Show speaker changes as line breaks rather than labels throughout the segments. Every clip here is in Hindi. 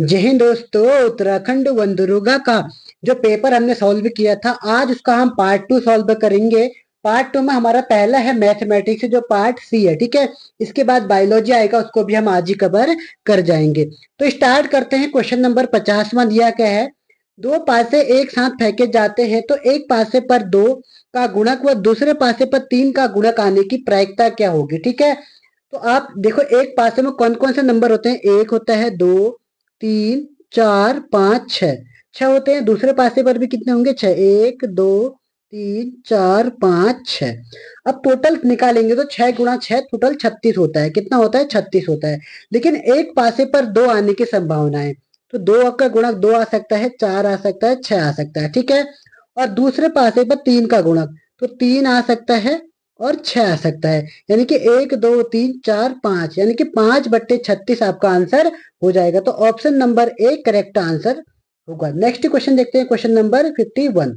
जय हिंद दोस्तों। उत्तराखंड वनदुर्गा का जो पेपर हमने सॉल्व किया था, आज उसका हम पार्ट 2 सॉल्व करेंगे। पार्ट 2 में हमारा पहला है मैथमेटिक्स जो पार्ट सी है, ठीक है। इसके बाद बायोलॉजी आएगा, उसको भी हम आज ही कवर कर जाएंगे। तो स्टार्ट करते हैं। क्वेश्चन नंबर 50वां दिया क्या है, दो पासे एक साथ फेंके जाते हैं तो एक पासे पर 2 का गुणक व दूसरे पासे पर 3 का गुणक आने की प्रायिकता क्या होगी, ठीक है। तो आप देखो, एक पासे में कौन कौन से नंबर होते हैं, एक होता है, 2, 3, 4, 5, 6, 6 होते हैं। दूसरे पासे पर भी कितने होंगे, 6, 1, 2, 3, 4, 5, 6। अब टोटल निकालेंगे तो 6 गुणा 6 टोटल 36 होता है। कितना होता है, 36 होता है। लेकिन एक पासे पर 2 आने की संभावना है, तो 2 का गुणक 2 आ सकता है, 4 आ सकता है, 6 आ सकता है, ठीक है। और दूसरे पासे पर 3 का गुणक, तो 3 आ सकता है और 6 आ सकता है। यानी कि 1, 2, 3, 4, 5, यानी कि 5/36 आपका आंसर हो जाएगा। तो option number A correct answer होगा। नेक्स्ट क्वेश्चन देखते हैं, क्वेश्चन नंबर 51।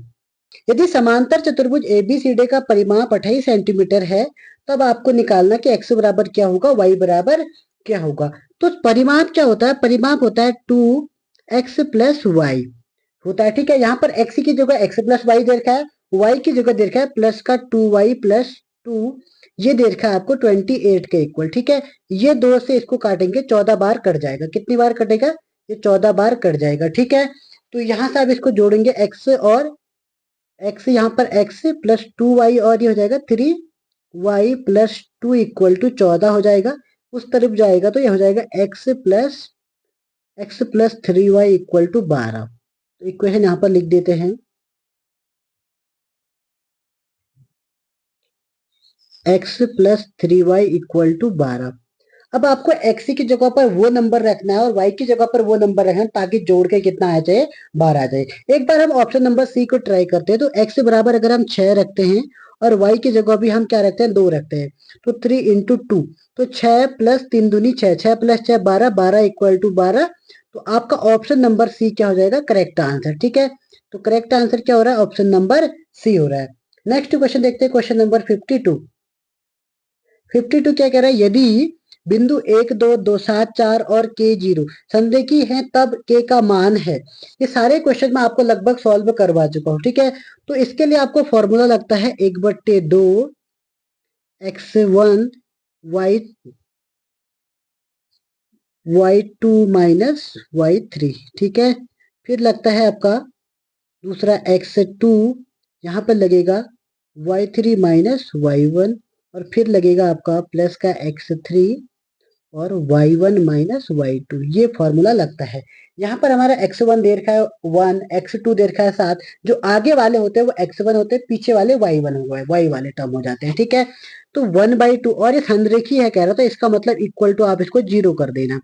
यदि समांतर चतुर्भुज एबीसीडी का परिमाप 28 सेंटीमीटर है, तब आपको निकालना कि x बराबर क्या होगा, y बराबर क्या होगा। तो परिमाप क्या होता है, परिमाप होता है 2x प्लस वाई होता है, ठीक है। यहाँ पर x की जगह x प्लस वाई दे रखा है, y की जगह दे रखा है प्लस का 2y प्लस 2, ये दे रखा है आपको 28 के इक्वल, ठीक है। ये 2 से इसको काटेंगे, 14 बार कट जाएगा। कितनी बार कटेगा, ये 14 बार कट जाएगा, ठीक है। तो यहाँ से आप इसको जोड़ेंगे, x और x, यहाँ पर x प्लस 2y और ये हो जाएगा 3y प्लस 2 इक्वल टू 14 हो जाएगा। उस तरफ जाएगा तो ये हो जाएगा x plus 3y equal to 12। तो इक्वेशन यहाँ पर लिख देते हैं, x plus 3y equal to 12। अब आपको x की जगह पर वो नंबर रखना है और y की जगह पर वो नंबर रखना है, ताकि जोड़ के कितना आ जाए, 12 आ जाए। एक बार हम ऑप्शन नंबर सी को ट्राई करते हैं। तो x बराबर अगर हम 6 रखते हैं और y की जगह भी हम क्या रखते हैं, 2 रखते हैं, तो 3 इंटू 2, तो 6 प्लस 3 दूनी 6, 6 प्लस 6 12, 12 इक्वल टू 12। तो आपका ऑप्शन नंबर सी क्या हो जाएगा, करेक्ट आंसर, ठीक है। तो करेक्ट आंसर क्या हो रहा है, ऑप्शन नंबर सी हो रहा है। नेक्स्ट क्वेश्चन देखते हैं, क्वेश्चन नंबर 52। 52 क्या कह रहा है, यदि बिंदु 1, 2, 2, 7, 4 और k0 संरेखी है तब k का मान है। ये सारे क्वेश्चन मैं आपको लगभग सॉल्व करवा चुका हूँ, ठीक है। तो इसके लिए आपको फॉर्मूला लगता है 1/2 x1 y2 माइनस y3, ठीक है। फिर लगता है आपका दूसरा x2, यहाँ पर लगेगा y3 माइनस y1, और फिर लगेगा आपका प्लस का x3 और y1 माइनस y2, ये फॉर्मूला लगता है। यहाँ पर हमारा x1 दे रखा है 1, x2 दे रखा है 7, जो आगे वाले होते हैं वो x1 होते हैं, पीछे वाले y1 हुआ है, y वाले टर्म हो जाते हैं, ठीक है। तो 1/2, और ये संरेखी है कह रहा था, इसका मतलब इक्वल टू आप इसको 0 कर देना।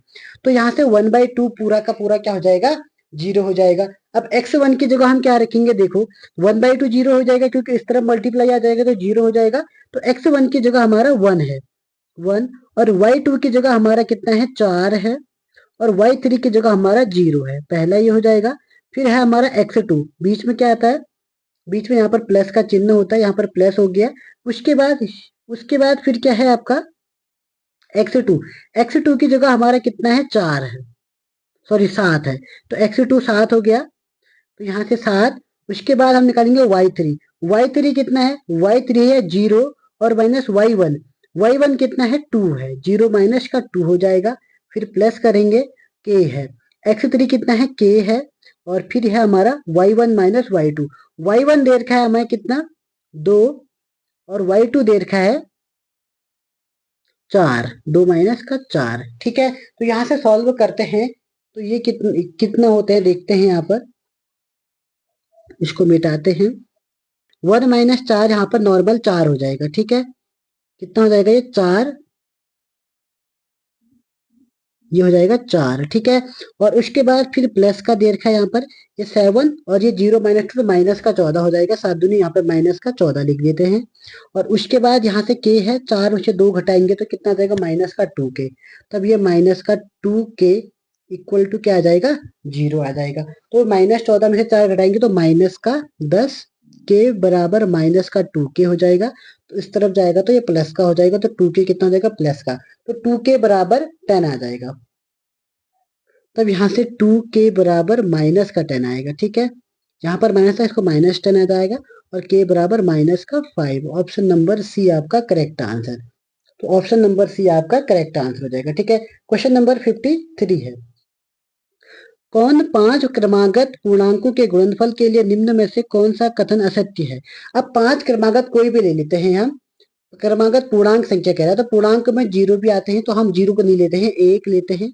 तो यहाँ से 1/2 पूरा का पूरा क्या हो जाएगा, 0 हो जाएगा। अब x1 की जगह हम क्या रखेंगे, देखो 1/2 0 हो जाएगा, क्योंकि इस तरफ मल्टीप्लाई आ जाएगा तो 0 हो जाएगा। तो x1 की जगह हमारा 1 है, 1, और y2 की जगह हमारा कितना है, 4 है, और y3 की जगह हमारा 0 है, पहला ये हो जाएगा। फिर है हमारा x2, बीच में क्या आता है, बीच में यहाँ पर प्लस का चिन्ह होता है, यहाँ पर प्लस हो गया। उसके बाद फिर क्या है आपका x2, x2 की जगह हमारा कितना है, 4 है, सॉरी 7 है। तो x2 7 हो गया, तो यहाँ से 7। उसके बाद हम निकालेंगे y3, y3 कितना है, y3 है 0 और माइनस y1, y1 कितना है, 2 है, 0 माइनस का 2 हो जाएगा। फिर प्लस करेंगे, k है, x3 कितना है, k है, और फिर है हमारा y1 माइनस y2, y1 दे रखा है हमें कितना, 2, और y2 दे रखा है 4, 2 माइनस का 4, ठीक है। तो यहाँ से सॉल्व करते हैं, तो ये कितना होते हैं देखते हैं। यहाँ पर इसको मिटाते हैं, 1 माइनस 4, यहाँ पर नॉर्मल 4 हो जाएगा, ठीक है। कितना हो जाएगा, ये 4, ये हो जाएगा 4, ठीक है। और उसके बाद फिर प्लस का दे रखा है यहाँ पर, ये 7, और ये 0 माइनस 2 तो माइनस का 14 हो जाएगा, 7 दूनी यहाँ पर माइनस का 14 लिख देते हैं। और उसके बाद यहाँ से k है, 4 में से 2 घटाएंगे तो कितना आ जाएगा, माइनस का 2k। तब ये माइनस का 2k इक्वल टू क्या आ जाएगा, 0 आ जाएगा। तो -14 में से 4 घटाएंगे तो माइनस का 10, के बराबर माइनस का 2k हो जाएगा। तो इस तरफ जाएगा तो ये प्लस का हो जाएगा, तो 2k कितना हो जाएगा, प्लस का, तो 2k बराबर 10 आ जाएगा। तब यहाँ से 2k बराबर माइनस का 10 आएगा, ठीक है। यहाँ पर माइनस है, इसको माइनस 10 आ जाएगा और k बराबर माइनस का 5। ऑप्शन नंबर सी आपका करेक्ट आंसर। तो ऑप्शन नंबर सी आपका करेक्ट आंसर हो जाएगा, ठीक है। क्वेश्चन नंबर 53 है, कौन 5 क्रमागत पूर्णांकों के गुणनफल के लिए निम्न में से कौन सा कथन असत्य है। अब 5 क्रमागत कोई भी ले लेते हैं हम, क्रमागत पूर्णांक संख्या कह रहा है तो पूर्णांक में जीरो भी आते हैं, तो हम जीरो को नहीं लेते हैं, एक लेते हैं,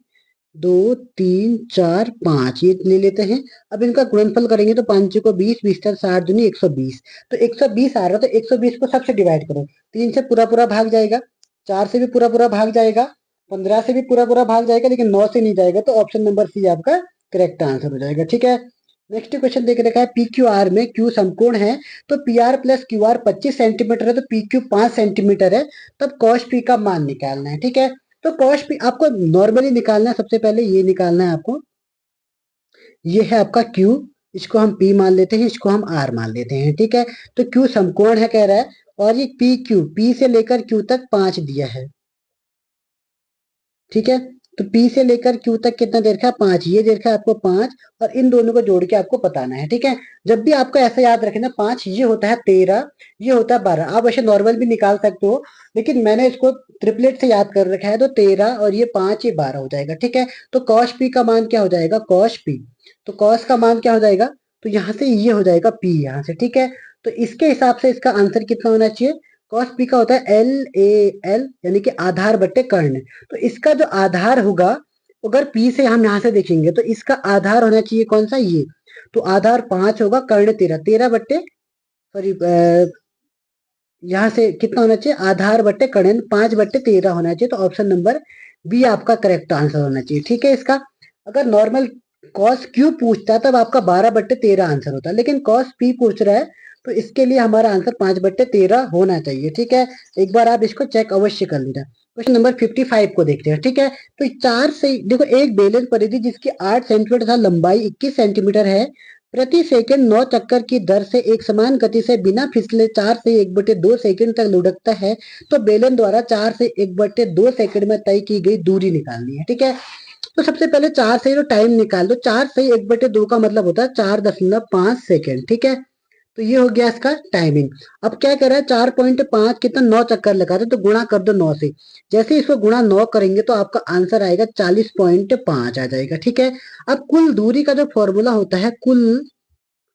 2 3 4 5 ये ले लेते हैं। अब इनका गुणनफल करेंगे तो 5 को 20, 20 60 दूनी 120, तो 120 आ रहा है तो 120 को सबसे डिवाइड करो, 3 से पूरा पूरा भाग जाएगा, 4 से भी पूरा पूरा भाग जाएगा, 15 से भी पूरा पूरा भाग जाएगा, लेकिन 9 से नहीं जाएगा, तो ऑप्शन नंबर सी आपका करेक्ट आंसर हो जाएगा, ठीक है। नेक्स्ट क्वेश्चन देख रखा है, पी क्यू आर में क्यू समकोण है, तो P R plus Q R 25 centimetre है, तो पी क्यू 5 सेंटीमीटर है, तब कॉस पी का मान निकालना है, ठीक है। तो कॉस पी आपको नॉर्मली निकालना है, सबसे पहले ये निकालना है आपको, ये है आपका क्यू, इसको हम पी मान लेते हैं, इसको हम आर मान लेते हैं, ठीक है। तो क्यू समकोण है कह रहा है, और ये पी क्यू, पी से लेकर क्यू तक 5 दिया है, ठीक है। तो P से लेकर Q तक कितना दे रखा है, 5, ये दे रखा है आपको 5, और इन दोनों को जोड़ के आपको बताना है, ठीक है। जब भी आपको ऐसा याद रखना, 5 ये होता है 13, ये होता है 12, आप वैसे नॉर्मल भी निकाल सकते हो, लेकिन मैंने इसको ट्रिपलेट से याद कर रखा है, तो 13 और ये 5 ये 12 हो जाएगा, ठीक है। तो कॉस P का मान क्या हो जाएगा, कॉस P, तो कॉस का मान क्या हो जाएगा, तो यहाँ से ये हो जाएगा P यहाँ से, ठीक है। तो इसके हिसाब से इसका आंसर कितना होना चाहिए, कॉस पी का होता है एल ए एल, यानी कि आधार बट्टे कर्ण, तो इसका जो आधार होगा, अगर पी से हम यहाँ से देखेंगे तो इसका आधार होना चाहिए कौन सा, ये, तो आधार 5 होगा, कर्ण 13, 13 बट्टे, सॉरी, यहाँ से कितना होना चाहिए, आधार बट्टे कर्ण 5 बट्टे 13 होना चाहिए, तो ऑप्शन नंबर बी आपका करेक्ट आंसर होना चाहिए, ठीक है। इसका अगर नॉर्मल कॉस क्यू पूछता है तब आपका 12 बट्टे 13 आंसर होता है, लेकिन कॉस पी पूछ रहा है, तो इसके लिए हमारा आंसर 5 बट्टे 13 होना चाहिए, ठीक है। एक बार आप इसको चेक अवश्य कर लेना। क्वेश्चन नंबर 55 को देखते हैं, ठीक है। तो 4 से देखो, एक बेलन परिधि जिसकी 8 सेंटीमीटर तथा लंबाई 21 सेंटीमीटर है, प्रति सेकंड 9 चक्कर की दर से एक समान गति से बिना फिसले 4 से 1/2 सेकंड तक लुढ़कता है, तो बेलन द्वारा 4 से 1/2 सेकंड में तय की गई दूरी निकालनी है, ठीक है। तो सबसे पहले 4 से जो टाइम निकाल दो, 4 से 1/2 का मतलब होता है 4.5 सेकंड, ठीक है। तो ये हो गया इसका टाइमिंग। अब क्या कर रहा है, 4.5 कितना, 9 चक्कर लगा दो, तो गुणा कर दो 9 से, जैसे इसको गुणा 9 करेंगे तो आपका आंसर आएगा 40.5 आ जाएगा, ठीक है। अब कुल दूरी का जो फॉर्मूला होता है, कुल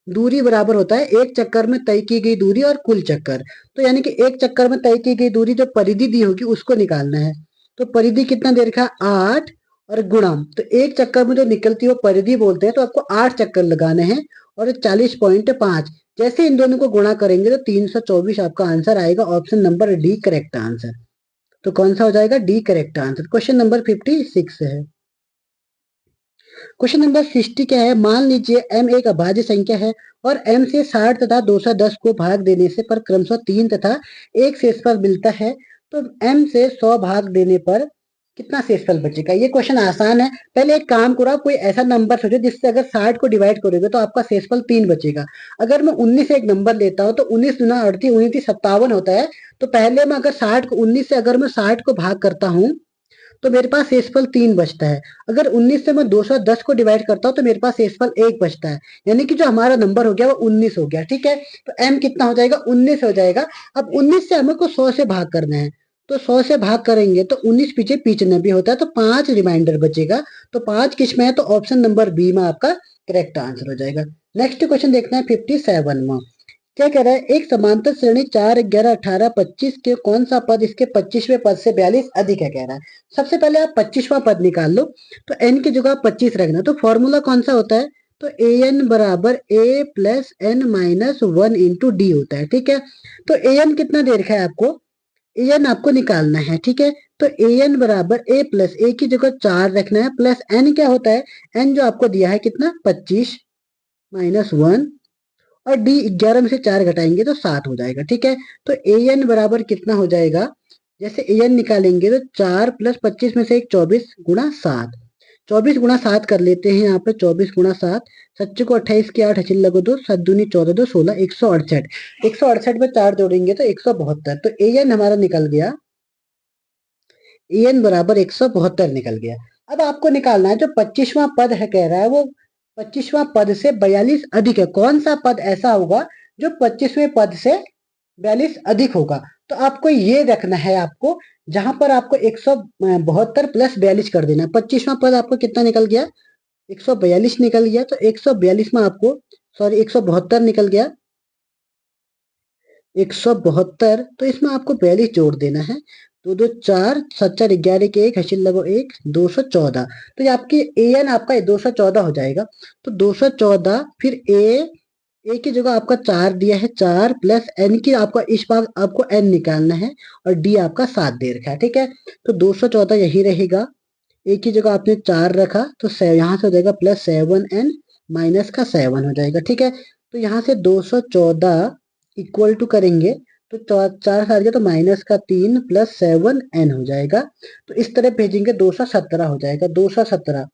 दूरी बराबर होता है एक चक्कर में तय की गई दूरी और कुल चक्कर, तो यानी कि एक चक्कर में तय की गई दूरी जो परिधि दी होगी उसको निकालना है। तो परिधि कितना दे रखा है, 8, और गुणा, तो एक चक्कर में जो निकलती है वो परिधि बोलते हैं, तो आपको 8 चक्कर लगाने हैं, और 40.5, जैसे इन दोनों को गुणा करेंगे तो 324 आपका आंसर आएगा, option number D correct answer. तो कौन सा हो जाएगा, D correct answer. Question number 56 है, क्वेश्चन नंबर 60 क्या है, मान लीजिए m एक अभाज्य संख्या है और m से 60 तथा 210 को भाग देने से पर क्रमशः 3 तथा 1 शेषफल मिलता है, तो m से 100 भाग देने पर कितना शेषफल बचेगा। ये क्वेश्चन आसान है, पहले एक काम करो, आप कोई ऐसा नंबर सोचो जिससे अगर 60 को डिवाइड करोगे तो आपका शेषफल 3 बचेगा। अगर मैं 19 से एक नंबर लेता हूँ तो 19 दूना 38, 19 57 होता है, तो पहले मैं अगर 60 को 19 से अगर मैं 60 को भाग करता हूँ तो मेरे पास शेषफल 3 बचता है। अगर 19 से मैं 210 को डिवाइड करता हूँ तो मेरे पास शेषफल 1 बचता है, यानी कि जो हमारा नंबर हो गया वो 19 हो गया, ठीक है। तो m कितना हो जाएगा, 19 हो जाएगा। अब 19 से हमें को 100 से भाग करना है, तो 100 से भाग करेंगे तो 19 पीछे पीछे भी होता है, तो 5 रिमाइंडर बचेगा, तो 5 किस में है, तो ऑप्शन नंबर बी में आपका करेक्ट आंसर हो जाएगा। नेक्स्ट क्वेश्चन देखना है 57 में, क्या कह रहा है, एक समांतर श्रेणी 4 11 18 25 के कौन सा पद इसके 25वें पद से 42 अधिक है, कह रहा है। सबसे पहले आप 25वां पद निकाल लो, तो n की जगह 25 रखना, तो फॉर्मूला कौन सा होता है, तो ए एन बराबर a plus n minus 1 into d होता है, ठीक है। तो ए एन कितना दे रखा है आपको, ए एन आपको निकालना है, ठीक है। तो ए एन बराबर ए प्लस ए की जगह 4 रखना है, प्लस एन क्या होता है, एन जो आपको दिया है कितना 25 माइनस 1, और डी 11 में से 4 घटाएंगे तो 7 हो जाएगा, ठीक है। तो ए एन बराबर कितना हो जाएगा, जैसे ए एन निकालेंगे तो 4 प्लस 25 में से एक 24 गुणा 7, 24 गुणा 7 कर लेते हैं यहाँ पे, 24 गुणा 7, सच्चे को 28 की 8 हचिल लगो 2, 7 दूनी 14 2 16, 168, 168 में 4 जोड़ेंगे तो 172, तो ए एन हमारा निकल गया, ए एन बराबर 172 निकल गया। अब आपको निकालना है जो 25वां पद है, कह रहा है वो 25वां पद से 42 अधिक है। कौन सा पद ऐसा होगा जो 25वें पद से 42 अधिक होगा? तो आपको ये रखना है, आपको जहां पर आपको 172 प्लस 42 कर देना। 25वां पद आपको कितना निकल गया? 142 निकल गया। तो 142 में आपको, सॉरी 172 निकल गया, 172, तो इसमें आपको 42 जोड़ देना है। दो दो चार, सत चार 11 के एक, हासिल लगो एक, 214। तो ये आपकी ए एन आपका 214 हो जाएगा। तो 214, फिर ए की जगह आपका 4 दिया है, 4 प्लस एन की आपका इस बार आपको एन निकालना है, और डी आपका 7 दे रखा है, ठीक है। तो 214 यही रहेगा, ए की जगह आपने 4 रखा, तो यहाँ से हो जाएगा प्लस 7n माइनस का 7 हो जाएगा, ठीक है। तो यहाँ से 214 इक्वल टू करेंगे तो 4 से आ गया, तो माइनस का 3 प्लस 7n हो जाएगा। तो इस तरह भेजेंगे 217 हो जाएगा, 217,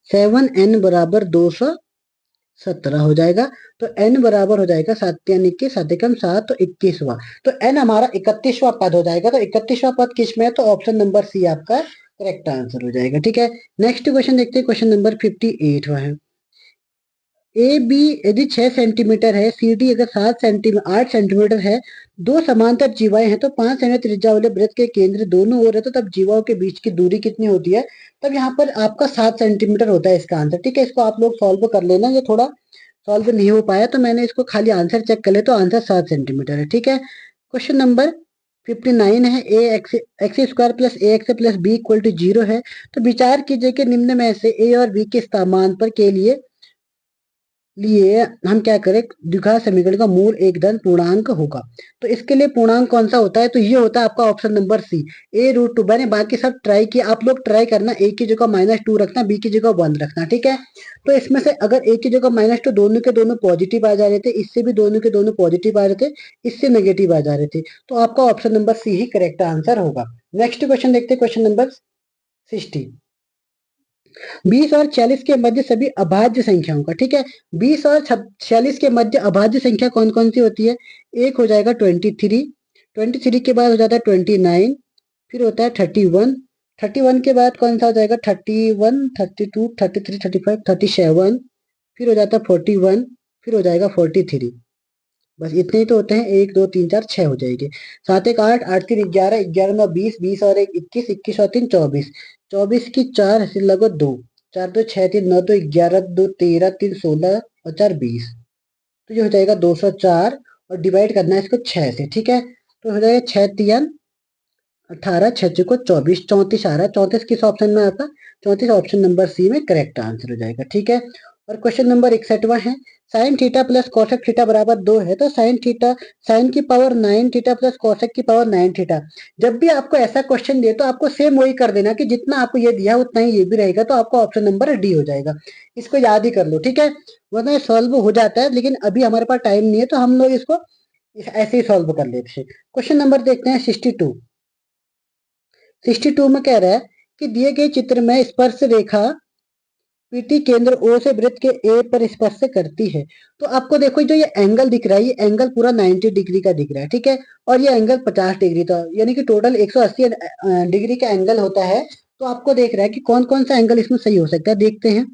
7n बराबर 217 हो जाएगा। तो n बराबर हो जाएगा 7 यानी कि 7 एकम 7, तो 21वां। तो n हमारा 31वां पद हो जाएगा। तो 31वां पद किस में है? तो ऑप्शन नंबर सी आपका करेक्ट आंसर हो जाएगा, ठीक है। नेक्स्ट क्वेश्चन देखते हैं, क्वेश्चन नंबर 58 है। ए बी यदि 6 सेंटीमीटर है, सी डी अगर 8 सेंटीमीटर है, दो समांतर जीवाएं हैं, तो 5 सेमी त्रिज्या वाले वृत्त के केंद्र दोनों ओर है, तो तब जीवाओं के बीच की दूरी कितनी होती है? तब यहाँ पर आपका 7 सेंटीमीटर होता है इसका आंसर, ठीक है। इसको आप लोग सॉल्व कर लेना, ये थोड़ा सॉल्व नहीं हो पाया तो मैंने इसको खाली आंसर चेक कर ले, तो आंसर 7 सेंटीमीटर है, ठीक है। क्वेश्चन नंबर 59 है, a x square plus a x plus b equal to 0 है। तो विचार कीजिए कि निम्न में से ए और बी के स्थानांतर के लिए हम क्या करें, द्विघात समीकरण का मूल एक धन पूर्णांक होगा। तो इसके लिए पूर्णांक कौन सा होता है? तो ये होता है आपका ऑप्शन नंबर सी, a√2। मैंने बाकी सब ट्राई किया, आप लोग ट्राई करना, a की जगह -2 रखना, b की जगह 1 रखना, ठीक है। तो इसमें से अगर a की जगह -2, दोनों के दोनों पॉजिटिव आ जा रहे थे, इससे भी दोनों के दोनों पॉजिटिव आ रहे थे, इससे नेगेटिव आ जा रहे थे, तो आपका ऑप्शन नंबर सी ही करेक्ट आंसर होगा। नेक्स्ट क्वेश्चन देखते हैं, क्वेश्चन नंबर 60। 20 और 46 के मध्य सभी अभाज्य संख्याओं का, ठीक है। 20 और 46 के मध्य अभाज्य संख्या कौन कौन सी होती है? एक हो जाएगा 23, 23 के बाद हो जाता है 29, फिर होता है 31, 31 के बाद कौन सा हो जाएगा? 31, 32, 33, 35, 37, फिर हो जाता है 41, फिर हो जाएगा 43। बस इतने ही तो होते हैं, 1 2 3 4 6 हो जाएंगे। 7 1 8, 8 3 11, 11 9 20, 20 और 1 21, 21 और 3 24, 24 की 4 हासिल लगो 2, 4 2 6 3 9 2 11, 2 13, 3 16 और 4 20। तो ये हो जाएगा 204, और डिवाइड करना है इसको 6 से, ठीक है। तो हो जाएगा 6 3 18, 6 को 24, 34 आ रहा है। 34 किस ऑप्शन में आता? 34 ऑप्शन नंबर सी में करेक्ट आंसर हो जाएगा, ठीक है। और क्वेश्चन नंबर 61 है, sine theta plus cosec theta बराबर 2 है, तो साइन की पावर 9 थीटा प्लस कॉसेक की पावर 9 थीटा। जब भी आपको ऐसा क्वेश्चन दे तो आपको सेम वही कर देना कि जितना आपको ये दिया उतना ही ये भी रहेगा, तो आपको ऑप्शन नंबर डी हो जाएगा। इसको याद ही कर लो, ठीक है, वरना ये सॉल्व हो जाता है, लेकिन अभी हमारे पास टाइम नहीं है, तो हम लोग इसको ऐसे ही सॉल्व कर लेते हैं। क्वेश्चन नंबर देखते हैं 62। 62 में कह रहा है कि दिए गए चित्र में स्पर्श रेखा पीटी केंद्र ओ से वृत्त के ए पर स्पर्श करती है। तो आपको देखो जो ये एंगल दिख रहा है, ये एंगल पूरा 90 डिग्री का दिख रहा है, ठीक है। और ये एंगल 50 डिग्री का, यानी कि टोटल 180 डिग्री का एंगल होता है। तो आपको देख रहा है कि कौन कौन सा एंगल इसमें सही हो सकता है, देखते हैं।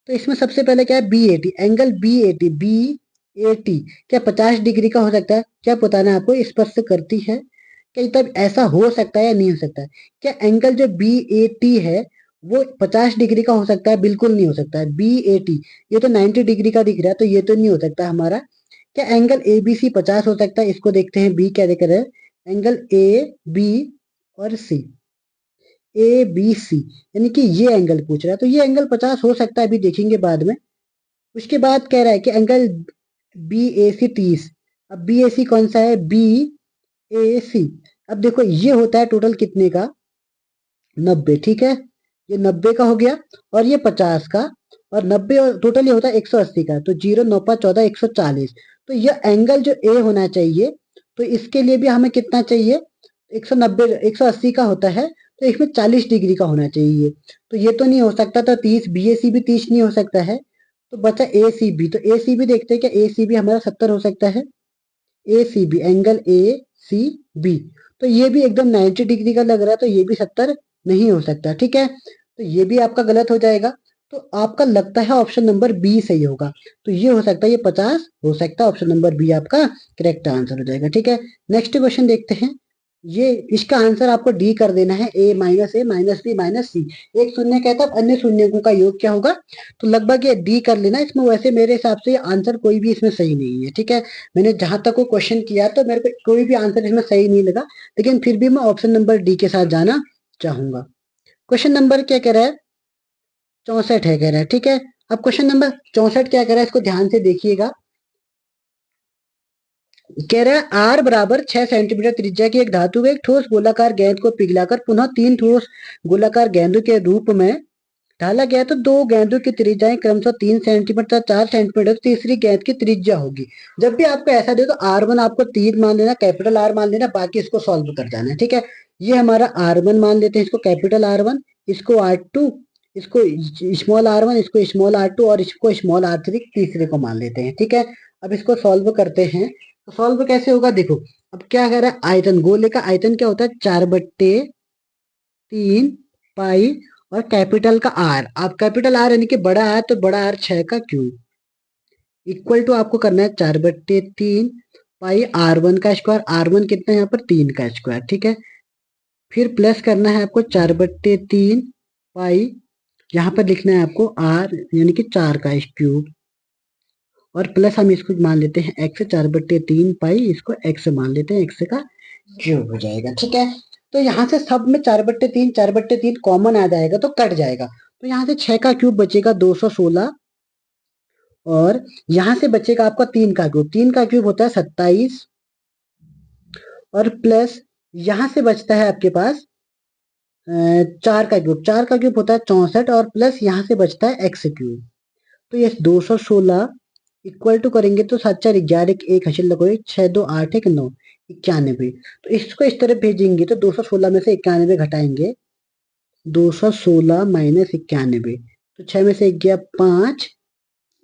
तो इसमें सबसे पहले क्या है? BAT एंगल, BAT क्या 50 डिग्री का हो सकता है? क्या बताना है आपको, स्पर्श करती है क्या, तब ऐसा हो सकता है या नहीं हो सकता है? क्या एंगल जो BAT है वो 50 डिग्री का हो सकता है? बिल्कुल नहीं हो सकता है। BAT ये तो 90 डिग्री का दिख रहा है, तो ये तो नहीं हो सकता हमारा। क्या एंगल ABC 50 हो सकता है? इसको देखते हैं, बी क्या देख रहे हैं, एंगल AB और ABC, यानी कि ये एंगल पूछ रहा है, तो ये एंगल 50 हो सकता है, अभी देखेंगे बाद में। उसके बाद कह रहा है कि एंगल BAC 30। अब BAC कौन सा है? BAC, अब देखो ये होता है टोटल कितने का? 90, ठीक है। ये 90 का हो गया, और ये 50 का, और 90 और टोटल ये होता है 180 का। तो 0 9 5 14, 140। तो ये एंगल जो ए होना चाहिए, तो इसके लिए भी हमें कितना चाहिए? 190, 180 का होता है, तो इसमें 40 डिग्री का होना चाहिए। तो ये तो नहीं हो सकता, तो 30, BAC भी 30 नहीं हो सकता है। तो बचा ACB। तो ACB देखते हैं, क्या ACB हमारा 70 हो सकता है? ACB एंगल ACB, तो ये भी एकदम 90 डिग्री का लग रहा है, तो ये भी 70 नहीं हो सकता, ठीक है। तो ये भी आपका गलत हो जाएगा। तो आपका लगता है ऑप्शन नंबर बी सही होगा। तो ये हो सकता है, ये 50 हो सकता है, ऑप्शन नंबर बी आपका करेक्ट आंसर हो जाएगा, ठीक है। नेक्स्ट क्वेश्चन देखते हैं। ये इसका आंसर आपको डी कर देना है, ए माइनस बी माइनस सी। एक शून्य कहता है अन्य शून्यों का योग क्या होगा, तो लगभग ये डी कर लेना इसमें। वैसे मेरे हिसाब से आंसर कोई भी इसमें सही नहीं है, ठीक है। मैंने जहां तक वो क्वेश्चन किया तो मेरे को कोई भी आंसर इसमें सही नहीं लगा, लेकिन फिर भी मैं ऑप्शन नंबर डी के साथ जाना चाहूंगा। क्वेश्चन नंबर क्या कह रहा है, 64 है कह रहा है, ठीक है। अब क्वेश्चन नंबर 64 क्या कह रहा है, इसको ध्यान से देखिएगा। कह रहा है आर बराबर 6 सेंटीमीटर त्रिज्या की एक धातु के एक ठोस गोलाकार गेंद को पिघलाकर पुनः 3 ठोस गोलाकार गेंदों के रूप में ढाला गया, तो दो गेंदों की त्रिज्याएं क्रमशः 3 सेंटीमीटर तथा 4 सेंटीमीटर, तीसरी गेंद की त्रिज्या होगी। जब भी आपको ऐसा दे तो R1 आपको 3 मान लेना, कैपिटल आर मान लेना, बाकी इसको सॉल्व कर जाना है, ठीक है। ये हमारा R1 मान लेते हैं, इसको कैपिटल R1, इसको R2, इसको स्मॉल R1, इसको स्मॉल R2 और इसको स्मॉल R3 तीसरे को मान लेते हैं, ठीक है। अब इसको सॉल्व करते हैं, तो सॉल्व कैसे होगा देखो। अब क्या कह रहा है, आयतन, गोले का आयतन क्या होता है, 4/3 पाई और कैपिटल का आर, आप कैपिटल आर यानी कि बड़ा आर, तो बड़ा आर 6 का क्यूब इक्वल टू आपको करना है 4/3 पाई R1 का स्क्वायर, R1 कितना है यहाँ पर 3 का स्क्वायर, ठीक है। फिर प्लस करना है आपको 4/3 पाई, यहाँ पर लिखना है आपको आर यानी कि 4 का क्यूब, और प्लस हम इसको मान लेते हैं एक्स, 4/3 पाई इसको एक्स मान लेते हैं, एक्स का क्यूब हो जाएगा, ठीक है। तो यहाँ से सब में 4/3 कॉमन आ जाएगा तो कट जाएगा, तो यहाँ से 6 का क्यूब बचेगा 216, और यहाँ से बचेगा आपका 3 का क्यूब, 3 का क्यूब होता है 27, और प्लस यहाँ से बचता है आपके पास 4 का क्यूब, 4 का क्यूब होता है 64, और प्लस यहाँ से बचता है एक्स क्यूब। तो ये 216 इक्वल टू करेंगे तो 7 4 11 1 हासिल लगोगे, 6 2 8 1 9 91। तो इसको इस तरफ भेजेंगे तो 216 में से 91 घटाएंगे, 216 माइनस 91, तो 6 में से 1 गया 5,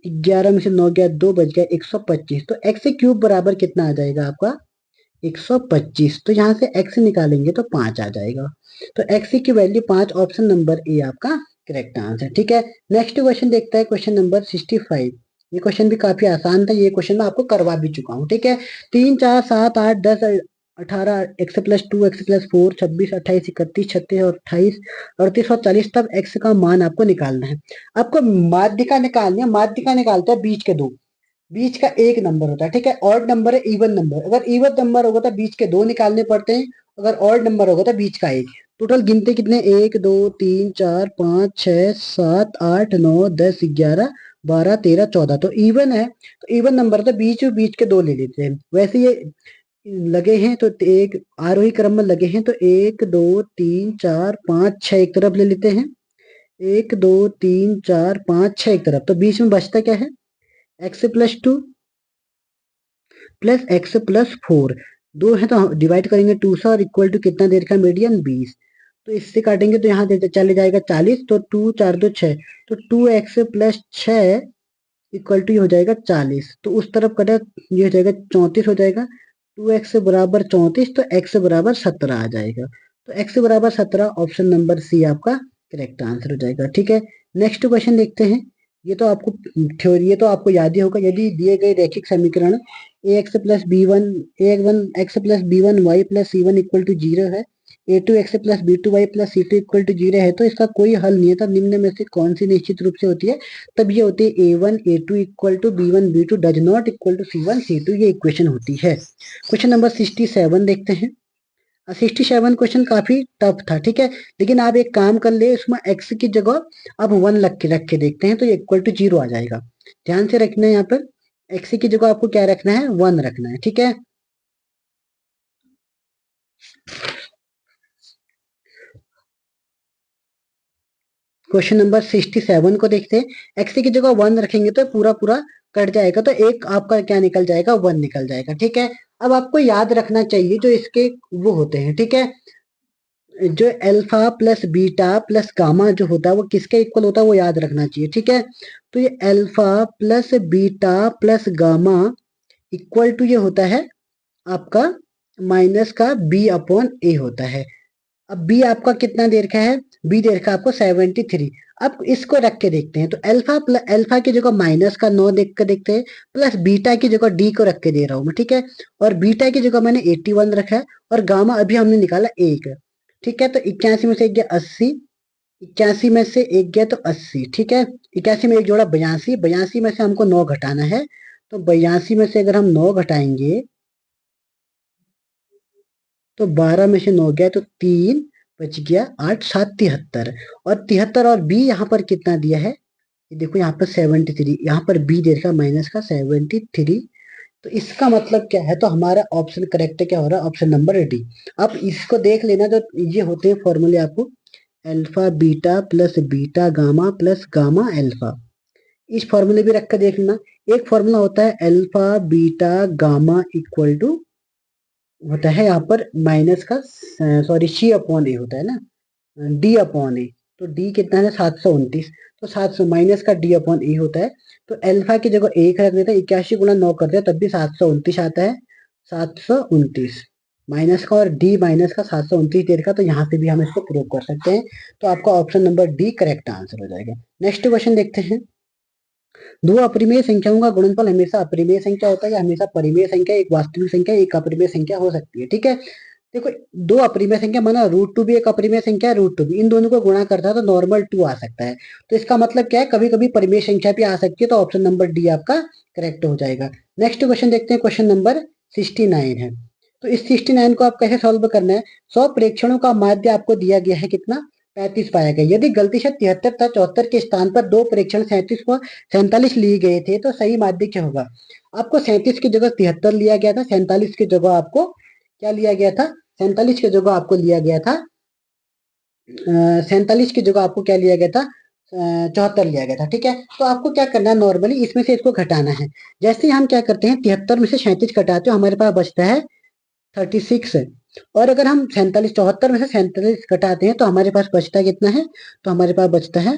11 में से 9 गया 2, बच गया 125। तो एक्स क्यूब बराबर कितना आ जाएगा आपका 125। तो यहाँ से एक्स निकालेंगे तो 5 आ जाएगा। तो एक्स की वैल्यू 5, ऑप्शन नंबर ए आपका करेक्ट आंसर, ठीक है। नेक्स्ट क्वेश्चन देखता है, क्वेश्चन नंबर 65। ये क्वेश्चन भी काफी आसान था, ये क्वेश्चन मैं आपको करवा भी चुका हूँ, ठीक है। 3 4 7 8 10 18, एक्स प्लस 2 एक्स प्लस 4 26 28 31 36 और 28 38 और 40 तब एक्स का मान आपको निकालना है। आपको माध्यिका निकालनी है, माध्यिका निकालते हैं बीच के दो, बीच का एक नंबर होता है, ठीक है। ऑड नंबर है, इवन नंबर, अगर इवन नंबर होगा तो बीच के दो निकालने पड़ते हैं, अगर ऑड नंबर होगा तो बीच का एक। टोटल गिनते कितने, 1 2 3 4 5 6 7 8 9 10 11 12 13 14, तो इवन है, तो इवन नंबर तो बीच बीच के दो ले लेते हैं। वैसे ये लगे हैं तो एक आरोही क्रम में लगे हैं, तो 1 2 3 4 5 6 एक तरफ ले लेते हैं, 1 2 3 4 5 6 एक तरफ, तो बीच में बचता क्या है, x plus 2 plus x plus 4, दो है तो डिवाइड करेंगे 2 से, और इक्वल टू कितना दे रखा है, मीडियन 20। तो इससे काटेंगे तो यहाँ चले जाएगा 40, तो 2 4 2 6, तो 2x प्लस 6 इक्वल टू हो जाएगा 40, तो उस तरफ कटा ये हो जाएगा 34 हो जाएगा, 2x बराबर 34, तो x बराबर 17 आ जाएगा। तो x बराबर 17, ऑप्शन नंबर सी आपका करेक्ट आंसर हो जाएगा, ठीक है। नेक्स्ट क्वेश्चन देखते हैं। ये तो आपको थ्योरी, ये तो आपको याद ही होगा, यदि दिए गए रैखिक समीकरण a x plus b one x plus b one y plus c one equal to 0 है, a two x plus b two y plus c two equal to 0 है, तो इसका कोई हल नहीं है, तो निम्न में से कौन सी निश्चित रूप से होती है, तब ये होती है A1 A2 equal to B1 B2 does not equal to C1 C2, ये इक्वेशन होती है। क्वेश्चन नंबर 67 देखते हैं। 67 क्वेश्चन काफी टफ था, ठीक है, लेकिन आप एक काम कर ले, उसमें x की जगह अब 1 रख के देखते हैं, तो ये इक्वल टू 0 आ जाएगा। ध्यान से रखना है, यहाँ पर x की जगह आपको क्या रखना है, 1 रखना है, ठीक है। क्वेश्चन नंबर 67 को देखते हैं। x की जगह 1 रखेंगे तो पूरा पूरा कट जाएगा, तो एक आपका क्या निकल जाएगा, 1 निकल जाएगा, ठीक है। अब आपको याद रखना चाहिए जो इसके वो होते हैं, ठीक है, जो alpha plus beta plus gamma जो होता है वो किसके इक्वल होता है, वो याद रखना चाहिए, ठीक है। तो ये alpha plus beta plus gamma equal to ये होता है आपका माइनस का बी अपॉन ए होता है। अब बी आपका कितना देर का है, बी देर का आपको 73। अब इसको रख के देखते हैं, तो अल्फा प्लस अल्फा की जगह माइनस का 9 देख कर देखते हैं, प्लस बीटा की जगह डी को रख के दे रहा हूं मैं, ठीक है। और बीटा की जगह मैंने 81 रखा है, और गामा अभी हमने निकाला 1, ठीक है। तो 81 में से एक गया 80, 81 में से एक गया तो 80, ठीक है। 81 में एक जोड़ा 82, 82 में से हमको 9 घटाना है, तो 82 में से अगर हम 9 घटाएंगे तो 12 में से 9 गया तो 3 बच गया, 8 7 73। और 73 और बी यहाँ पर कितना दिया है, ये देखो यहाँ पर 73, यहाँ पर बी दे रखा माइनस का 73। तो इसका मतलब क्या है, तो हमारा ऑप्शन करेक्ट क्या हो रहा है, ऑप्शन नंबर डी। आप इसको देख लेना, जो ये होते हैं फॉर्मूले आपको, alpha beta plus beta gamma plus gamma alpha, इस फॉर्मूले भी रख कर देख लेना। एक फॉर्मूला होता है alpha beta gamma equal to होता है यहाँ पर माइनस का, सॉरी सी अपॉन ए होता है ना, डी अपॉन ए। तो डी कितना है 729, तो 700 माइनस का डी अपॉन ए होता है। तो अल्फा की जगह 1 रख देते हैं, 81 गुना 9 करते हैं तब भी 729 आता है, 729 माइनस का, और डी माइनस का 729 देर का, तो यहाँ से भी हम इसको प्रूव कर सकते हैं। तो आपका option number D correct answer हो जाएगा। नेक्स्ट क्वेश्चन देखते हैं। दो अपरिमेय संख्याओं का गुणनफल हमेशा अपरिमेय संख्या होता है या हमेशा परिमेय संख्या, एक वास्तविक संख्या एक अपरिमेय संख्या हो सकती है, ठीक है। देखो दो अपरिमेय संख्या माना √2 भी एक अपरिमेय संख्या है, √2 भी, इन दोनों को गुणा करता है तो नॉर्मल 2 आ सकता है। तो इसका मतलब क्या है, कभी कभी परिमेय संख्या भी आ सकती है, तो ऑप्शन नंबर डी आपका करेक्ट हो जाएगा। नेक्स्ट क्वेश्चन देखते हैं, क्वेश्चन नंबर 69 है। तो इस 69 को आप कैसे सॉल्व करना है, 100 प्रेक्षणों का माध्य आपको दिया गया है कितना, 35 पाया गया। यदि गलती से 73 तथा 74 के स्थान पर दो प्रेक्षण 37 व 47 लिए गए थे तो सही माध्य क्या होगा। आपको 37 की जगह 73 लिया गया था, 47 की जगह आपको क्या लिया गया था, 47 की जगह आपको लिया गया था 47 की जगह आपको क्या लिया गया था, 74 लिया गया था, ठीक है। तो आपको क्या करना है, नॉर्मली इसमें से इसको घटाना है। जैसे ही हम क्या करते हैं, 73 में से 37 घटाते हो, हमारे पास बचता है 36। और अगर हम 47 74 में से 47 घटाते हैं तो हमारे पास बचता कितना है, तो हमारे पास बचता है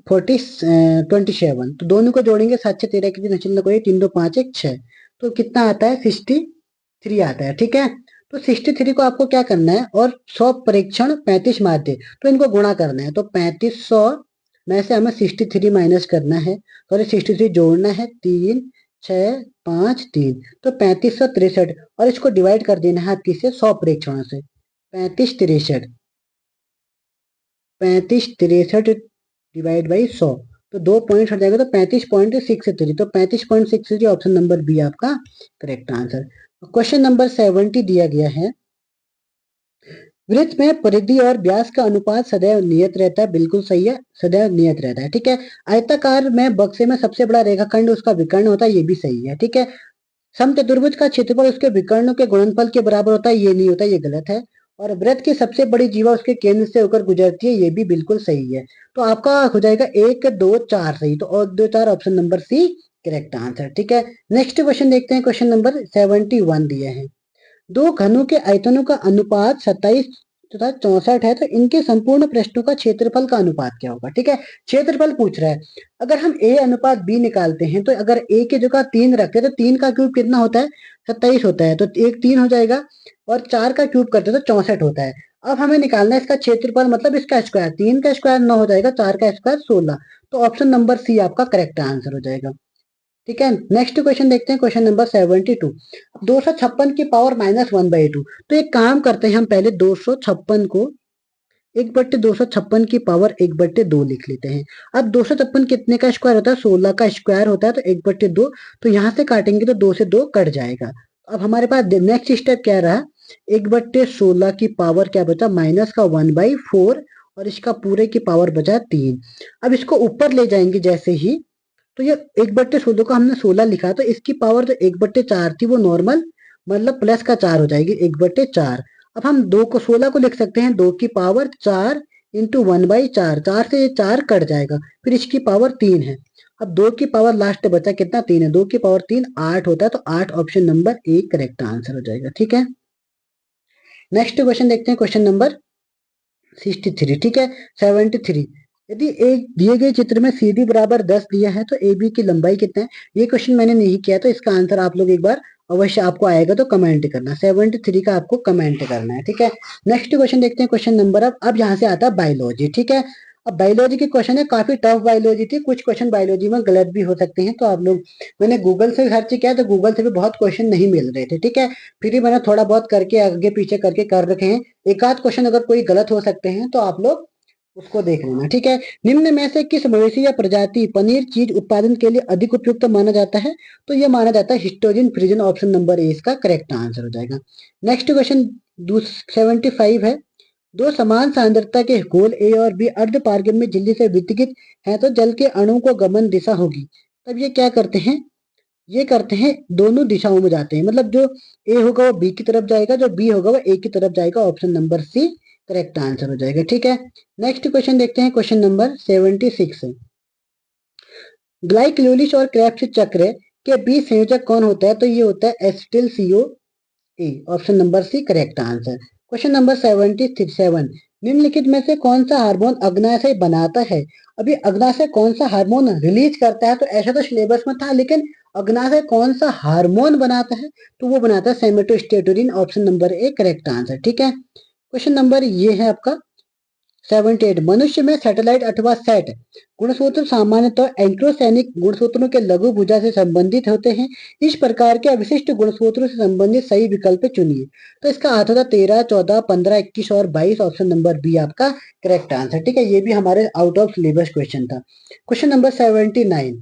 27। तो दोनों को जोड़ेंगे, 7 6 13 की नचल कोई 3 2 5 1 6, तो कितना आता है 63 आता है, ठीक है। तो 63 को आपको क्या करना है, और 100 परीक्षण 35 माध्य, तो इनको गुणा करना है। तो 3500 में से हमें 63 माइनस करना है, सॉरी 63 जोड़ना है, 3 6 5 3, तो 3563, और इसको डिवाइड कर देना है किससे, 100 परीक्षणों से। 3563 डिवाइड बाई 100, तो 2 पॉइंट हट जाएगा, तो 35.63, तो 35.63 ऑप्शन नंबर बी आपका करेक्ट आंसर। क्वेश्चन नंबर 70 दिया गया है, वृत्त में परिधि और व्यास का अनुपात सदैव नियत रहता है, बिल्कुल सही है, सदैव नियत रहता है, ठीक है। आयताकार में बक्से में सबसे बड़ा रेखाखंड उसका विकर्ण होता है, ये भी सही है, ठीक है। समचतुर्भुज का क्षेत्रफल उसके विकर्णों के गुणनफल के बराबर होता है, ये नहीं होता, ये गलत है। और वृत्त की सबसे बड़ी जीवा उसके केंद्र से होकर गुजरती है, ये भी बिल्कुल सही है। तो आपका हो जाएगा 1 2 4 सही, तो और 2 4 ऑप्शन नंबर सी करेक्ट आंसर, ठीक है। नेक्स्ट क्वेश्चन देखते हैं, क्वेश्चन नंबर 71 दिए हैं। दो घनों के आयतनों का अनुपात 27 तथा 64 है, तो इनके संपूर्ण पृष्ठों का क्षेत्रफल का अनुपात क्या होगा, ठीक है। क्षेत्रफल पूछ रहा है। अगर हम a अनुपात b निकालते हैं, तो अगर a की जगह 3 रखते हैं तो 3 का क्यूब कितना होता है, 27 होता है, तो एक 3 हो जाएगा, और 4 का क्यूब करते हैं तो 64 होता है। अब हमें निकालना है इसका क्षेत्रफल, मतलब इसका स्क्वायर, 3 का स्क्वायर 9 हो जाएगा, 4 का स्क्वायर 16, तो ऑप्शन नंबर सी आपका करेक्ट आंसर हो जाएगा, ठीक है। नेक्स्ट क्वेश्चन देखते हैं, क्वेश्चन नंबर 72। 256 की पावर -1/2, तो एक काम करते हैं, हम पहले 256 को 1/256 की पावर 1/2 लिख लेते हैं। अब 256 कितने का स्क्वायर होता है, 16 का स्क्वायर होता है, तो 1/2, तो यहाँ से काटेंगे तो 2 से 2 कट जाएगा। अब हमारे पास नेक्स्ट स्टेप क्या रहा, 1/16 की पावर क्या बचा, माइनस का 1/4, और इसका पूरे की पावर बचा 3। अब इसको ऊपर ले जाएंगे जैसे ही, तो ये 1/16 को हमने 16 लिखा, तो इसकी पावर जो 1/4 थी वो नॉर्मल, मतलब प्लस का 4 हो जाएगी, 1/4। अब हम 2 को 16 को लिख सकते हैं 2 की पावर 4 इंटू 1/4, 4 से ये 4 कट जाएगा, फिर इसकी पावर 3 है। अब 2 की पावर लास्ट बचा कितना, 3 है, 2 की पावर 3 8 होता है, तो 8 option number A correct answer हो जाएगा, ठीक है। नेक्स्ट क्वेश्चन देखते हैं, क्वेश्चन नंबर 63, ठीक है। 73, यदि एक दिए गए चित्र में सी डी बराबर 10 दिया है तो ए बी की लंबाई कितना है, ये क्वेश्चन मैंने नहीं किया, तो इसका आंसर आप लोग एक बार अवश्य आपको आएगा तो कमेंट करना। 73 का आपको कमेंट करना है, ठीक है। नेक्स्ट क्वेश्चन देखते हैं, क्वेश्चन नंबर अब यहाँ से आता है बायोलॉजी, ठीक है। अब बायोलॉजी के क्वेश्चन है, काफी टफ बायोलॉजी थी, कुछ क्वेश्चन बायोलॉजी में गलत भी हो सकते हैं, तो आप लोग, मैंने गूगल से सर्च किया तो गूगल से भी बहुत क्वेश्चन नहीं मिल रहे थे, ठीक है। फिर भी मैंने थोड़ा बहुत करके आगे पीछे करके कर रखे हैं। एक आध क्वेश्चन अगर कोई गलत हो सकते हैं तो आप लोग उसको देख लेना, ठीक है। निम्न में से किस मवेशी या प्रजाति पनीर चीज उत्पादन के लिए अधिक उपयुक्त माना जाता है? तो यह माना जाता है हिस्टोरियन फ्रिजन, ऑप्शन नंबर ए इसका करेक्ट आंसर हो जाएगा। नेक्स्ट क्वेश्चन 75 है। दो समान सांद्रता के गोल ए और बी अर्ध पारगम्य झिल्ली से वितरित हैं तो जल के अणु को गमन दिशा होगी। तब ये क्या करते हैं? ये करते हैं दोनों दिशाओं में जाते हैं, मतलब जो ए होगा वो बी की तरफ जाएगा, जो बी होगा वो ए की तरफ जाएगा, ऑप्शन नंबर सी करेक्ट आंसर हो जाएगा, ठीक है। नेक्स्ट क्वेश्चन देखते हैं, क्वेश्चन नंबर 76 है। ग्लाइकोलिसिस और क्रेब्स चक्र के बीच संयोजक कौन होता है? तो ये होता है acetyl CO A, option number C correct answer. Question number 77, निम्नलिखित में से कौन सा हार्मोन अग्नाशय बनाता है? अभी अग्नाशय कौन सा हार्मोन रिलीज करता है, तो ऐसा तो सिलेबस में था, लेकिन अग्नाशय कौन सा हार्मोन बनाता है? तो वो बनाता है सेमेटोस्टेटोलिन, option number A correct answer, ठीक है। क्वेश्चन नंबर ये है आपका 78, मनुष्य में सैटेलाइट अथवा सेट गुणसूत्र सामान्यतः एंट्रोसैनिक गुणसूत्रों के लघु भुजा से संबंधित होते हैं। इस प्रकार के अविशिष्ट गुणसूत्रों से संबंधित सही विकल्प चुनिए। तो इसका आता था 13, 14, 15, 21 और 22, ऑप्शन नंबर बी आपका करेक्ट आंसर, ठीक है। ये भी हमारे आउट ऑफ सिलेबस क्वेश्चन था। क्वेश्चन नंबर 79,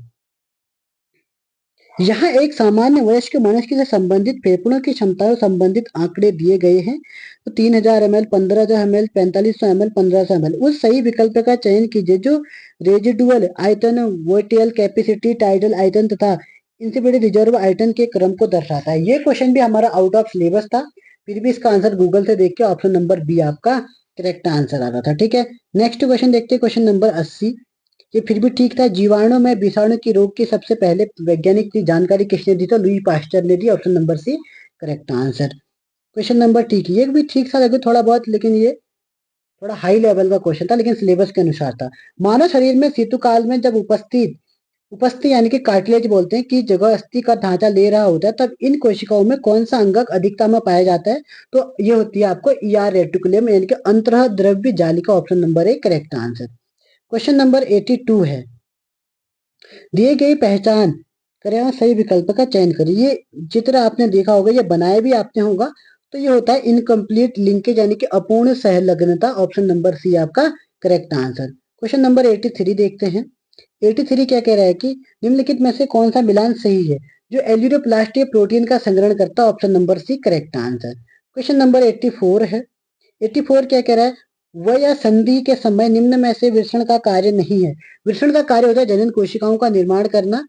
यहाँ एक सामान्य वयस्क मनुष्य से संबंधित फेफड़ों की क्षमताओं संबंधित आंकड़े दिए गए हैं। तो 3000 ml, 1500 ml, 4500 ml, 1500 ml। उस सही विकल्प का चयन कीजिए जो रेजिडुअल आयतन, वोटियल कैपेसिटी, टाइडल आयतन तथा इंसिपिड रिजर्व आयतन के क्रम को दर्शाता है। ये क्वेश्चन भी हमारा आउट ऑफ सिलेबस था, फिर भी इसका आंसर गूगल से देख के ऑप्शन नंबर बी आपका करेक्ट आंसर आता था, ठीक है। नेक्स्ट क्वेश्चन देखते हैं, क्वेश्चन नंबर 80, ये फिर भी ठीक था। जीवाणु में विषाणु की रोग की सबसे पहले वैज्ञानिक की जानकारी किसने दी? तो लुई पास्चर ने दी, ऑप्शन नंबर सी करेक्ट आंसर। क्वेश्चन नंबर ठीक, ये भी ठीक था लगे थोड़ा बहुत, लेकिन ये थोड़ा हाई लेवल का क्वेश्चन था, लेकिन सिलेबस के अनुसार था। मानव शरीर में शीतु काल में जब उपस्थित उपस्थित यानी कि कार्टिलेज बोलते हैं कि जगह अस्थि का ढांचा ले रहा होता है, तब इन कोशिकाओं में कौन सा अंगक अधिकता में पाया जाता है? तो ये होती है आपको ईआर रेटिकुलम यानी कि अंतः द्रव्य जालिका, option number A correct answer. Question number 82 है। दिए गई पहचान करें और सही विकल्प का चयन करें। ये चित्र आपने देखा होगा, ये बनाया भी आपने होगा। तो ये होता है इनकम्प्लीट लिंकेज यानी कि अपूर्ण सहलग्नता, ऑप्शन नंबर सी आपका करेक्ट आंसर। क्वेश्चन नंबर 83 देखते हैं। 83 क्या कह रहा है कि निम्नलिखित में से कौन सा मिलान सही है जो एल्यूरोप्लास्ट प्रोटीन का संग्रहण करता है? ऑप्शन नंबर सी करेक्ट आंसर। क्वेश्चन नंबर 84 है। 84 क्या कह रहा है? वह या संधि के समय निम्न में से वृषण का कार्य नहीं है। वृषण का कार्य होता है जनन कोशिकाओं का निर्माण करना,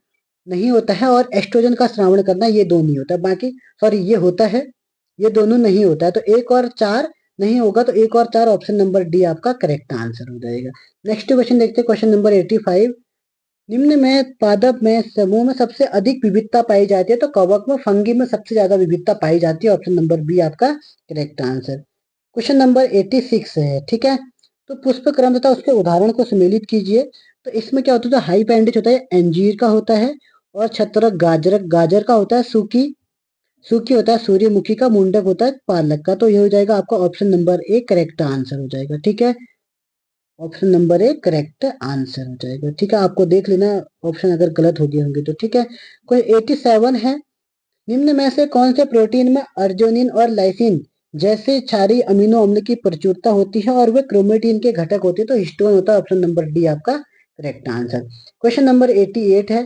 नहीं होता है, और एस्ट्रोजन का श्रावण करना, ये दो नहीं होता। बाकी सॉरी ये होता है, ये दोनों नहीं होता है। तो 1 और 4 नहीं होगा, तो 1 और 4 ऑप्शन नंबर डी आपका करेक्ट आंसर हो जाएगा। नेक्स्ट क्वेश्चन देखते हैं, क्वेश्चन नंबर 85, निम्न में पादप में समूह में सबसे अधिक विविधता पाई जाती है? तो कवक में, फंगी में सबसे ज्यादा विविधता पाई जाती है, ऑप्शन नंबर बी आपका करेक्ट आंसर। क्वेश्चन नंबर 86 है, ठीक है। तो पुष्प क्रम तथा उसके उदाहरण को सम्मिलित कीजिए। तो इसमें क्या होता है? तो हाई पेंडिज होता है, अंजीर का होता है, और छत्रक गाजर गाजर का होता है, सूकी सूकी होता है सूर्यमुखी का, मुंडक होता है पालक का। तो ये हो जाएगा आपका option number A correct answer हो जाएगा, ठीक है। Option number A correct answer हो जाएगा, ठीक है। आपको देख लेना ऑप्शन अगर गलत हो गए होंगे तो, ठीक है। कोई 87 है। निम्न में से कौन से प्रोटीन में अर्जिनिन और लाइसिन जैसे क्षारीय अमीनो अम्ल की प्रचुरता होती है और वे क्रोमेटिन के घटक होते हैं? तो हिस्टोन होता है, ऑप्शन नंबर डी आपका करेक्ट आंसर। क्वेश्चन नंबर 88 है।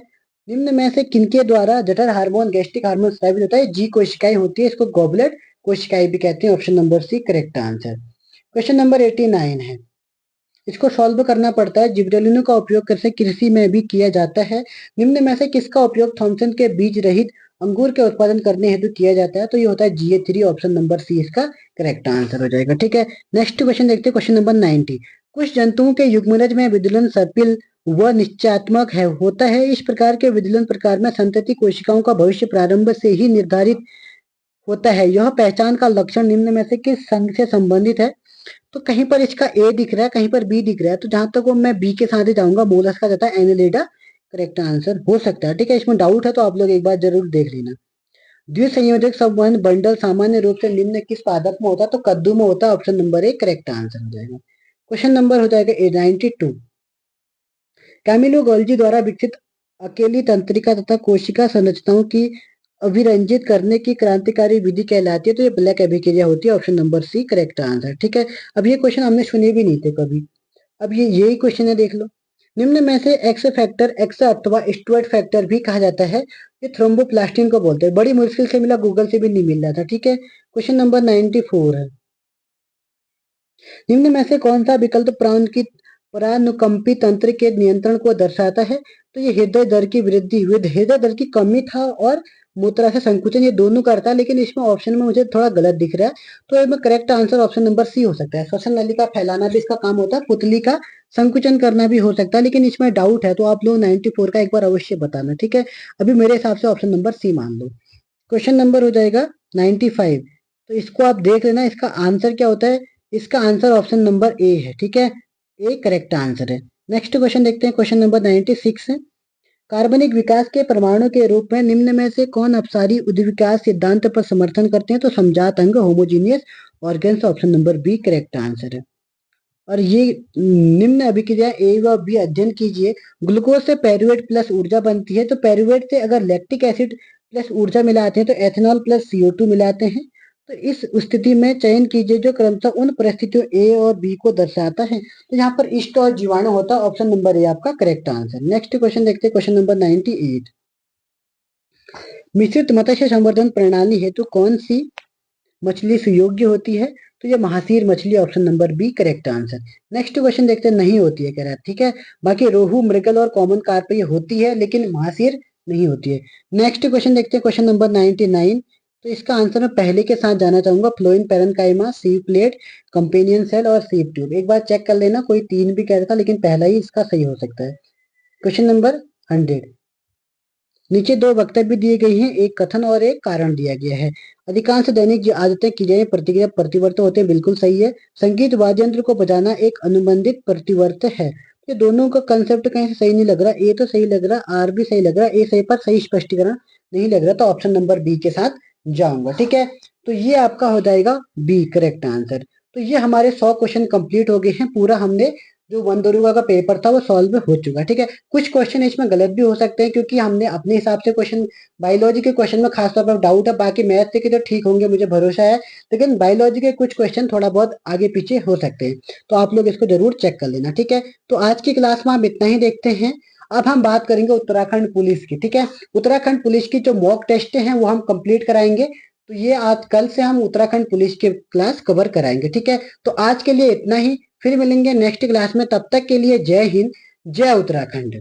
निम्न में से किनके द्वारा जठर हार्मोन गैस्ट्रिक हार्मोन स्रावित होता है? जी कोशिकाएं होती है, इसको गॉबलेट कोशिकाएं भी कहते हैं, ऑप्शन नंबर सी करेक्ट आंसर। क्वेश्चन नंबर 89 है। इसको सॉल्व करना पड़ता है। जिब्रेलिनो का उपयोग कैसे कृषि में भी किया जाता है? निम्न में से किसका उपयोग थॉमसन के बीज रहित अंगूर के उत्पादन करने हेतु किया जाता है? तो ये होता है GA3, ऑप्शन नंबर सी इसका करेक्ट आंसर हो जाएगा, ठीक है। नेक्स्ट क्वेश्चन देखते हैं, क्वेश्चन नंबर 90, कुछ जंतुओं के युग्मनज में विदलन सर्पिल व निश्चयात्मक है होता है। इस प्रकार के विदलन प्रकार में संतति कोशिकाओं का भविष्य प्रारंभ से ही निर्धारित होता है। यह पहचान का लक्षण निम्न में से किस संघ से संबंधित है? तो कहीं पर इसका ए दिख रहा है, कहीं पर बी दिख रहा है, तो जहां तक वो मैं बी के साथ ही जाऊंगा, मोलस का जाता है एनिलेडा करेक्ट आंसर हो सकता है, ठीक है। इसमें डाउट है तो आप लोग एक बार जरूर देख लेना। द्विसंयोजक संवहन बंडल सामान्य रूप से निम्न किस पादप में होता है? तो कद्दू में होता है। Option number A correct answer हो जाएगा। क्वेश्चन नंबर हो जाएगा 92। कैमिलो गोल्जी द्वारा विकसित अकेली तंत्रिका तथा कोशिका संरचनाओं की अभिरंजित करने की क्रांतिकारी विधि कहलाती है। तो ये ब्लैक अभिक्रिया होती है। ऑप्शन नंबर सी करेक्ट आंसर। ठीक है, अब ये क्वेश्चन हमने सुने भी नहीं थे कभी। अब ये यही क्वेश्चन है, देख लो। निम्न में से एक्स फैक्टर, एक्स अथवा स्टुअर्ट फैक्टर भी कहा जाता है, ये थ्रोम्बोप्लास्टिन को बोलते हैं। बड़ी मुश्किल से मिला, गूगल से भी नहीं मिल रहा था। ठीक है, क्वेश्चन नंबर 94 है। निम्न में से कौन सा विकल्प प्राण की परानुकंपी तंत्र के नियंत्रण को दर्शाता है? तो ये हृदय दर की वृद्धि, हृदय दर की कमी था और मूत्राशय संकुचन, ये दोनों करता है, लेकिन इसमें ऑप्शन में मुझे थोड़ा गलत दिख रहा है। तो इसमें correct answer option number c हो सकता है। श्वसन नलिका फैलाना भी इसका काम होता है, पुतली का संकुचन करना भी हो सकता है, लेकिन इसमें डाउट है, तो आप लोग 94 का एक बार अवश्य बताना। ठीक है, अभी मेरे हिसाब से ऑप्शन नंबर सी मान लो। क्वेश्चन नंबर हो जाएगा 95। तो इसको आप देख लेना, इसका आंसर क्या होता है? इसका आंसर ऑप्शन नंबर ए है। ठीक है, ए करेक्ट आंसर है। नेक्स्ट क्वेश्चन देखते हैं, क्वेश्चन नंबर 96 है। कार्बनिक विकास के परमाणु के रूप में निम्न में से कौन अपसारी उद्विकास सिद्धांत पर समर्थन करते हैं? तो समजात अंग, homogeneous organs, option number b correct answer है। और ये निम्न अभिक्रिया ए व बी अध्ययन कीजिए। ग्लूकोज से पेरुवेट प्लस ऊर्जा बनती है, तो पेरुवेट से अगर लैक्टिक एसिड प्लस ऊर्जा मिलाते हैं तो एथेनॉल प्लस CO2 मिलाते हैं। तो इस स्थिति में चयन कीजिए जो क्रमशः उन परिस्थितियों ए और बी को दर्शाता है। तो यहाँ पर ईस्ट और जीवाणु होता है। ऑप्शन नंबर ए आपका करेक्ट आंसर। नेक्स्ट क्वेश्चन देखते हैं, क्वेश्चन नंबर 98। मिश्रित मत्स्य संवर्धन प्रणाली हेतु कौन सी मछली सुयोग्य होती है? तो ये महासीर मछली, option number b correct answer. Next question देखते हैं, नहीं होती है कह रहा है। ठीक है, बाकी रोहू, मृगल और कॉमन कार्प ये होती है, लेकिन महासीर नहीं होती है। नेक्स्ट क्वेश्चन देखते हैं, क्वेश्चन नंबर 99। तो इसका आंसर मैं पहले के साथ जाना चाहूंगा, फ्लोइन पैरेन्काइमा, सीव प्लेट, कंपेनियन सेल और सीव ट्यूब। एक बार चेक कर लेना, कोई 3 भी कह रहा था, लेकिन पहला ही इसका सही हो सकता है। Question number 100। नीचे दो वक्तव्य दिए गए हैं, एक कथन और एक कारण दिया गया है। अधिकांश दैनिक जो आदतें क्रियाएं प्रतिक्रिया प्रतिवर्त होते हैं, बिल्कुल सही है। संगीत वाद्य यंत्र को बजाना एक अनुबंधित प्रतिवर्त है। ये दोनों का कंसेप्ट कहीं से सही नहीं लग रहा। ए तो सही लग रहा, आर भी सही लग रहा, ए सही, पर सही स्पष्टीकरण नहीं लग रहा, तो ऑप्शन नंबर बी के साथ जाऊंगा। ठीक है, तो ये आपका हो जाएगा बी करेक्ट आंसर। तो ये हमारे 100 क्वेश्चन कंप्लीट हो गए हैं। पूरा हमने जो वनदुर्गा का पेपर था वो सॉल्व हो चुका। ठीक है, कुछ क्वेश्चन इसमें गलत भी हो सकते हैं, क्योंकि हमने अपने हिसाब से क्वेश्चन, बायोलॉजी के क्वेश्चन में खासतौर पर डाउट है, बाकी मैथ के तो ठीक होंगे मुझे भरोसा है, लेकिन बायोलॉजी के कुछ क्वेश्चन थोड़ा बहुत आगे पीछे हो सकते हैं, तो आप लोग इसको जरूर चेक कर लेना। ठीक है, तो आज की क्लास में हम इतना ही देखते हैं। अब हम बात करेंगे उत्तराखंड पुलिस की। ठीक है, उत्तराखंड पुलिस की जो मॉक टेस्ट हैं वो हम कंप्लीट कराएंगे। तो ये आज कल से हम उत्तराखंड पुलिस की क्लास कवर कराएंगे। ठीक है, तो आज के लिए इतना ही, फिर मिलेंगे नेक्स्ट क्लास में। तब तक के लिए जय हिंद, जय उत्तराखंड।